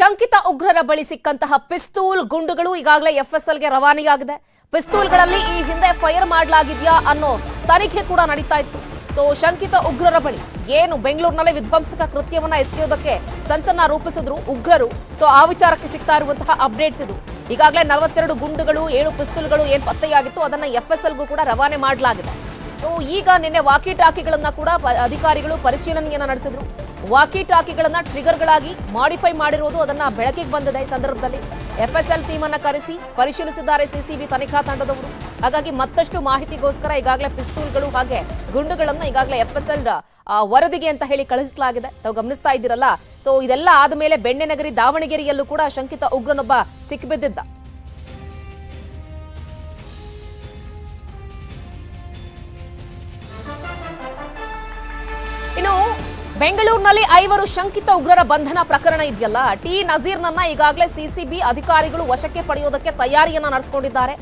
ಶಂಕಿತ ಉಗ್ರರ ಬಳಿ ಸಿಕ್ಕಂತಹ ಪಿಸ್ತೂಲ್ ಗುಂಡುಗಳು ಈಗಾಗಲೇ ಎಫ್ಎಸ್ಎಲ್ಗೆ ರವಾನೆಯಾಗಿದೆ. ಪಿಸ್ತೂಲ್ಗಳಲ್ಲಿ ಈ ಹಿಂದೆ ಫೈರ್ ಮಾಡಲಾಗಿದೆಯಾ ಅನ್ನೋ ತನಿಖೆ ಕೂಡ ನಡೀತಾ ಇತ್ತು. ಸೊ ಶಂಕಿತ ಉಗ್ರರ ಬಳಿ ಏನು ಬೆಂಗಳೂರಿನಲ್ಲಿ ವಿಧ್ವಂಸಕ ಕೃತ್ಯವನ್ನ ಎಸೆಯೋದಕ್ಕೆ ಸಂಚನ್ನ ರೂಪಿಸಿದ್ರು ಉಗ್ರರು. ಸೊ ಆ ವಿಚಾರಕ್ಕೆ ಸಿಗ್ತಾ ಇರುವಂತಹ ಅಪ್ಡೇಟ್ಸ್ ಇದು. ಈಗಾಗಲೇ 42 ಗುಂಡುಗಳು 7 ಪಿಸ್ತೂಲ್ಗಳು ಏನ್ ಪತ್ತೆಯಾಗಿತ್ತು ಅದನ್ನ ಎಫ್ಎಸ್ಎಲ್ಗೂ ಕೂಡ ರವಾನೆ ಮಾಡಲಾಗಿದೆ. ಸೊ ಈಗ ನಿನ್ನೆ ವಾಕಿ ಟಾಕಿಗಳನ್ನ ಕೂಡ ಅಧಿಕಾರಿಗಳು ಪರಿಶೀಲನೆಯನ್ನ ನಡೆಸಿದ್ರು. ವಾಕಿ ಟಾಕಿಗಳನ್ನ ಟ್ರಿಗರ್ಗಳಾಗಿ ಮಾಡಿಫೈ ಮಾಡಿರುವುದು ಅದನ್ನ ಬೆಳಕಿಗೆ ಬಂದಿದೆ. ಈ ಸಂದರ್ಭದಲ್ಲಿ ಎಫ್ಎಸ್ಎಲ್ ಟೀಮ್ ಅನ್ನ ಕರೆಸಿ ಪರಿಶೀಲಿಸಿದ್ದಾರೆ ಸಿಸಿಬಿ ತನಿಖಾ ತಂಡದವರು. ಹಾಗಾಗಿ ಮತ್ತಷ್ಟು ಮಾಹಿತಿಗೋಸ್ಕರ ಈಗಾಗಲೇ ಪಿಸ್ತೂಲ್ಗಳು ಹಾಗೆ ಗುಂಡುಗಳನ್ನ ಈಗಾಗಲೇ ಎಫ್ಎಸ್ಎಲ್ ವರದಿಗೆ ಅಂತ ಹೇಳಿ ಕಳಿಸಲಾಗಿದೆ. ತಾವು ಗಮನಿಸ್ತಾ ಇದ್ದೀರಲ್ಲ. ಸೊ ಇದೆಲ್ಲ ಆದ್ಮೇಲೆ ಬೆಣ್ಣೆನಗರಿ ದಾವಣಗೆರೆಯಲ್ಲೂ ಕೂಡ ಶಂಕಿತ ಉಗ್ರನೊಬ್ಬ ಸಿಕ್ಕಿಬಿದ್ದಿದ್ದ. ಇನ್ನು ಬೆಂಗಳೂರಿನಲ್ಲಿ 5 ಶಂಕಿತ ಉಗ್ರರ ಬಂಧನ ಪ್ರಕರಣ ಇದೆಯಲ್ಲ, ಟಿ ನಜೀರ್ನನ್ನ ಈಗಾಗಲೇ ಸಿಸಿಬಿ ಅಧಿಕಾರಿಗಳು ವಶಕ್ಕೆ ಪಡೆಯೋದಕ್ಕೆ ತಯಾರಿಯನ್ನ ನಡೆಸಿಕೊಂಡಿದ್ದಾರೆ.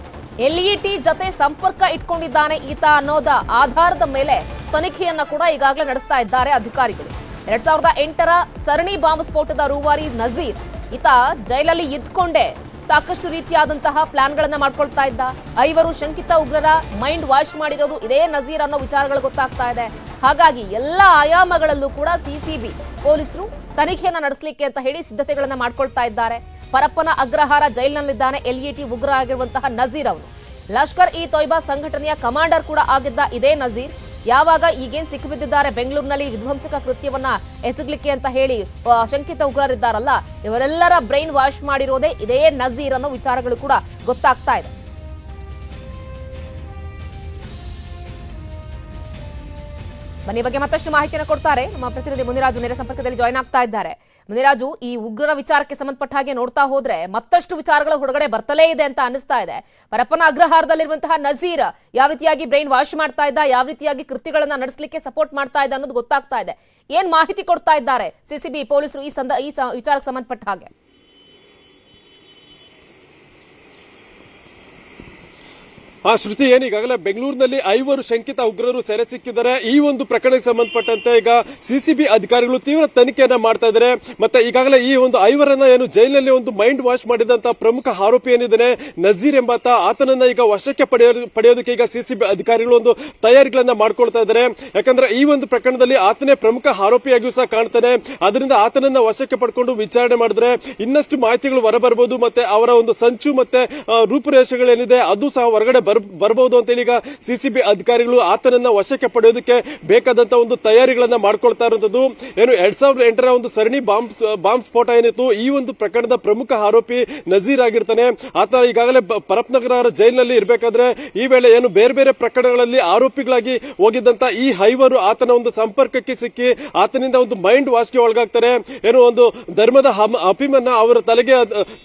ಎಲ್ಇಟಿ ಜೊತೆ ಸಂಪರ್ಕ ಇಟ್ಕೊಂಡಿದ್ದಾನೆ ಈತ ಅನ್ನೋದ ಆಧಾರದ ಮೇಲೆ ತನಿಖೆಯನ್ನ ಕೂಡ ಈಗಾಗಲೇ ನಡೆಸ್ತಾ ಇದ್ದಾರೆ ಅಧಿಕಾರಿಗಳು. 2008ರ ಸರಣಿ ಬಾಂಬ್ ಸ್ಫೋಟದ ರೂವಾರಿ ನಜೀರ್ ಈತ ಜೈಲಲ್ಲಿ ಇದ್ಕೊಂಡೇ ಸಾಕಷ್ಟು ರೀತಿಯಾದಂತಹ ಪ್ಲಾನ್ಗಳನ್ನ ಮಾಡ್ಕೊಳ್ತಾ ಇದ್ದ. 5 ಶಂಕಿತ ಉಗ್ರರ ಮೈಂಡ್ ವಾಶ್ ಮಾಡಿರೋದು ಇದೇ ನಜೀರ್ ಅನ್ನೋ ವಿಚಾರಗಳು ಗೊತ್ತಾಗ್ತಾ ಇದೆ. ಹಾಗಾಗಿ ಎಲ್ಲ ಆಯಾಮಗಳಲ್ಲೂ ಕೂಡ ಸಿಸಿಬಿ ಪೊಲೀಸರು ತನಿಖೆಯನ್ನ ನಡೆಸಲಿಕ್ಕೆ ಅಂತ ಹೇಳಿ ಸಿದ್ಧತೆಗಳನ್ನ ಮಾಡ್ಕೊಳ್ತಾ ಇದ್ದಾರೆ. ಪರಪ್ಪನ ಅಗ್ರಹಾರ ಜೈಲಿನಲ್ಲಿದ್ದಾನೆ ಎಲ್ಇಟಿ ಉಗ್ರ ಆಗಿರುವಂತಹ ನಜೀರ್ ಅವರು. ಲಷ್ಕರ್ ಇ ತೊಯ್ಬಾ ಸಂಘಟನೆಯ ಕಮಾಂಡರ್ ಕೂಡ ಆಗಿದ್ದ ಇದೇ ನಜೀರ್ ಯಾವಾಗ ಈಗೇನ್ ಸಿಕ್ಕಿಬಿದ್ದಿದ್ದಾರೆ ಬೆಂಗಳೂರಿನಲ್ಲಿ ವಿಧ್ವಂಸಕ ಕೃತ್ಯವನ್ನ ಎಸಗಲಿಕ್ಕೆ ಅಂತ ಹೇಳಿ ಶಂಕಿತ ಉಗ್ರರಿದ್ದಾರಲ್ಲ, ಇವರೆಲ್ಲರ ಬ್ರೈನ್ ವಾಶ್ ಮಾಡಿರೋದೇ ಇದೇ ನಜೀರ್ ಅನ್ನೋ ವಿಚಾರಗಳು ಕೂಡ ಗೊತ್ತಾಗ್ತಾ ಇದೆ. ಬನ್ನಿ ಬಗ್ಗೆ ಮತ್ತಷ್ಟು ಮಾಹಿತಿಯನ್ನು ಕೊಡ್ತಾರೆ ನಮ್ಮ ಪ್ರತಿನಿಧಿ ಮುನಿರಾಜು ನೇರ ಸಂಪರ್ಕದಲ್ಲಿ ಜಾಯ್ನ್ ಆಗ್ತಾ ಇದ್ದಾರೆ. ಮುನಿರಾಜು, ಈ ಉಗ್ರರ ವಿಚಾರಕ್ಕೆ ಸಂಬಂಧಪಟ್ಟ ಹಾಗೆ ನೋಡ್ತಾ ಹೋದ್ರೆ ಮತ್ತಷ್ಟು ವಿಚಾರಗಳು ಹೊರಗಡೆ ಬರ್ತಲೇ ಇದೆ ಅಂತ ಅನಿಸ್ತಾ ಇದೆ. ಪರಪ್ಪನ ಅಗ್ರಹಾರದಲ್ಲಿರುವಂತಹ ನಜೀರ್ ಯಾವ ರೀತಿಯಾಗಿ ಬ್ರೈನ್ ವಾಶ್ ಮಾಡ್ತಾ ಇದ್ದ, ಯಾವ ರೀತಿಯಾಗಿ ಕೃತ್ಯಗಳನ್ನ ನಡೆಸಲಿಕ್ಕೆ ಸಪೋರ್ಟ್ ಮಾಡ್ತಾ ಇದ್ದ ಅನ್ನೋದು ಗೊತ್ತಾಗ್ತಾ ಇದೆ. ಏನ್ ಮಾಹಿತಿ ಕೊಡ್ತಾ ಇದ್ದಾರೆ ಸಿಸಿಬಿ ಪೊಲೀಸರು ಈ ವಿಚಾರಕ್ಕೆ ಸಂಬಂಧಪಟ್ಟ ಹಾಗೆ? ಶ್ರುತಿ, ಈಗಾಗಲೇ ಬೆಂಗಳೂರಿನಲ್ಲಿ 5 ಶಂಕಿತ ಉಗ್ರರು ಸೆರೆ ಸಿಕ್ಕಿದ್ದಾರೆ. ಈ ಒಂದು ಪ್ರಕರಣಕ್ಕೆ ಸಂಬಂಧಪಟ್ಟಂತೆ ಈಗ ಸಿಸಿಬಿ ಅಧಿಕಾರಿಗಳು ತೀವ್ರ ತನಿಖೆಯನ್ನ ಮಾಡ್ತಾ ಇದ್ದಾರೆ. ಮತ್ತೆ ಈಗಾಗಲೇ ಈ ಒಂದು 5ರನ್ನ ಏನು ಜೈಲಿನಲ್ಲಿ ಒಂದು ಮೈಂಡ್ ವಾಶ್ ಮಾಡಿದಂತ ಪ್ರಮುಖ ಆರೋಪಿ ಏನಿದ್ದಾನೆ ನಜೀರ್ ಎಂಬಾತ, ಆತನನ್ನ ಈಗ ವಶಕ್ಕೆ ಪಡೆಯೋದಕ್ಕೆ ಈಗ ಸಿಸಿಬಿ ಅಧಿಕಾರಿಗಳು ಒಂದು ತಯಾರಿಗಳನ್ನ ಮಾಡ್ಕೊಳ್ತಾ ಇದ್ದಾರೆ. ಯಾಕಂದ್ರೆ ಈ ಒಂದು ಪ್ರಕರಣದಲ್ಲಿ ಆತನೇ ಪ್ರಮುಖ ಆರೋಪಿಯಾಗಿಯೂ ಸಹ ಕಾಣ್ತಾನೆ. ಅದರಿಂದ ಆತನನ್ನ ವಶಕ್ಕೆ ಪಡ್ಕೊಂಡು ವಿಚಾರಣೆ ಮಾಡಿದ್ರೆ ಇನ್ನಷ್ಟು ಮಾಹಿತಿಗಳು ಹೊರಬರಬಹುದು. ಮತ್ತೆ ಅವರ ಒಂದು ಸಂಚು ಮತ್ತೆ ರೂಪುರೇಷೆಗಳೇನಿದೆ ಅದು ಸಹ ಹೊರಗಡೆ ಬರಬಹುದು ಅಂತ ಹೇಳಿ ಈಗ ಸಿಸಿಬಿ ಅಧಿಕಾರಿಗಳು ಆತನನ್ನ ವಶಕ್ಕೆ ಪಡೆಯೋದಕ್ಕೆ ಬೇಕಾದಂತ ಒಂದು ತಯಾರಿಗಳನ್ನ ಮಾಡ್ಕೊಳ್ತಾ ಇರುವಂತದ್ದು. ಏನು 2008ರ ಒಂದು ಸರಣಿ ಬಾಂಬ್ ಸ್ಫೋಟ ಏನಿತ್ತು, ಈ ಒಂದು ಪ್ರಕರಣದ ಪ್ರಮುಖ ಆರೋಪಿ ನಜೀರ್ ಆಗಿರ್ತಾನೆ. ಆತ ಈಗಾಗಲೇ ಪರಪ್ಪನಗರ ಜೈಲಿನಲ್ಲಿ ಇರಬೇಕಾದ್ರೆ ಈ ವೇಳೆ ಏನು ಬೇರೆ ಬೇರೆ ಪ್ರಕರಣಗಳಲ್ಲಿ ಆರೋಪಿಗಳಾಗಿ ಹೋಗಿದ್ದಂತ ಈ 5 ಆತನ ಒಂದು ಸಂಪರ್ಕಕ್ಕೆ ಸಿಕ್ಕಿ ಆತನಿಂದ ಒಂದು ಮೈಂಡ್ ವಾಶ್ಗೆ ಒಳಗಾಗ್ತಾರೆ. ಏನು ಒಂದು ಧರ್ಮದ ಅಫೀಮನ್ನ ಅವರ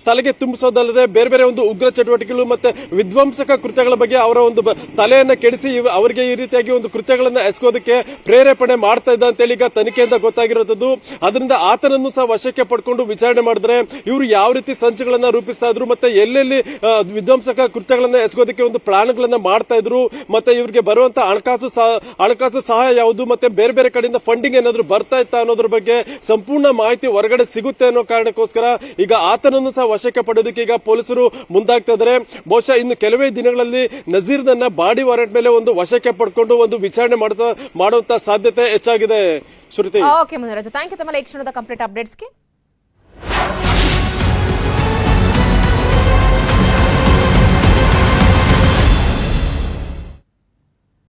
ತಲೆಗೆ ತುಂಬಿಸೋದಲ್ಲದೆ ಬೇರೆ ಬೇರೆ ಒಂದು ಉಗ್ರ ಚಟುವಟಿಕೆಗಳು ಮತ್ತೆ ವಿಧ್ವಂಸಕ ಕೃತ್ಯಗಳ ಬಗ್ಗೆ ಅವರ ಒಂದು ತಲೆಯನ್ನ ಕೆಡಿಸಿ ಅವರಿಗೆ ಈ ರೀತಿಯಾಗಿ ಒಂದು ಕೃತ್ಯಗಳನ್ನ ಎಸಗೋದಕ್ಕೆ ಪ್ರೇರೇಪಣೆ ಮಾಡ್ತಾ ಇದ್ದ ಅಂತೇಳಿ ಈಗ ತನಿಖೆಯಿಂದ ಗೊತ್ತಾಗಿರುತ್ತದೆ. ಅದರಿಂದ ಆತನನ್ನು ಸಹ ವಶಕ್ಕೆ ಪಡ್ಕೊಂಡು ವಿಚಾರಣೆ ಮಾಡಿದ್ರೆ ಇವರು ಯಾವ ರೀತಿ ಸಂಚುಗಳನ್ನ ರೂಪಿಸ್ತಾ ಇದ್ರು, ಮತ್ತೆ ಎಲ್ಲೆಲ್ಲಿ ವಿಧ್ವಂಸಕ ಕೃತ್ಯಗಳನ್ನ ಎಸಗೋದಕ್ಕೆ ಒಂದು ಪ್ಲಾನ್ಗಳನ್ನ ಮಾಡ್ತಾ ಇದ್ರು, ಮತ್ತೆ ಇವರಿಗೆ ಬರುವಂತ ಹಣಕಾಸು ಸಹಾಯ ಯಾವುದು, ಮತ್ತೆ ಬೇರೆ ಬೇರೆ ಕಡೆಯಿಂದ ಫಂಡಿಂಗ್ ಏನಾದ್ರು ಬರ್ತಾ ಇತ್ತಾ ಅನ್ನೋದ್ರ ಬಗ್ಗೆ ಸಂಪೂರ್ಣ ಮಾಹಿತಿ ಹೊರಗಡೆ ಸಿಗುತ್ತೆ ಅನ್ನೋ ಕಾರಣಕ್ಕೋಸ್ಕರ ಈಗ ಆತನನ್ನು ಸಹ ವಶಕ್ಕೆ ಪಡೆಯೋದಕ್ಕೆ ಈಗ ಪೊಲೀಸರು ಮುಂದಾಗ್ತಾ ಇದ್ದಾರೆ. ಬಹುಶಃ ಇನ್ನು ಕೆಲವೇ ದಿನಗಳಲ್ಲಿ ನಜೀರ್ನನ್ನ ಬಾಡಿ ವಾರೆಂಟ್ ಮೇಲೆ ಒಂದು ವಶಕ್ಕೆ ಪಡ್ಕೊಂಡು ಒಂದು ವಿಚಾರಣೆ ಮಾಡುವಂತ ಸಾಧ್ಯತೆ ಹೆಚ್ಚಾಗಿದೆ. ಶ್ರುತಿ, ಓಕೆ ಮುನಿರಾಜು, ಥ್ಯಾಂಕ್ ಯು ತಮ್ಮ ಈ ಕ್ಷಣದ ಕಂಪ್ಲೀಟ್ ಅಪ್ಡೇಟ್ಸ್ಗೆ.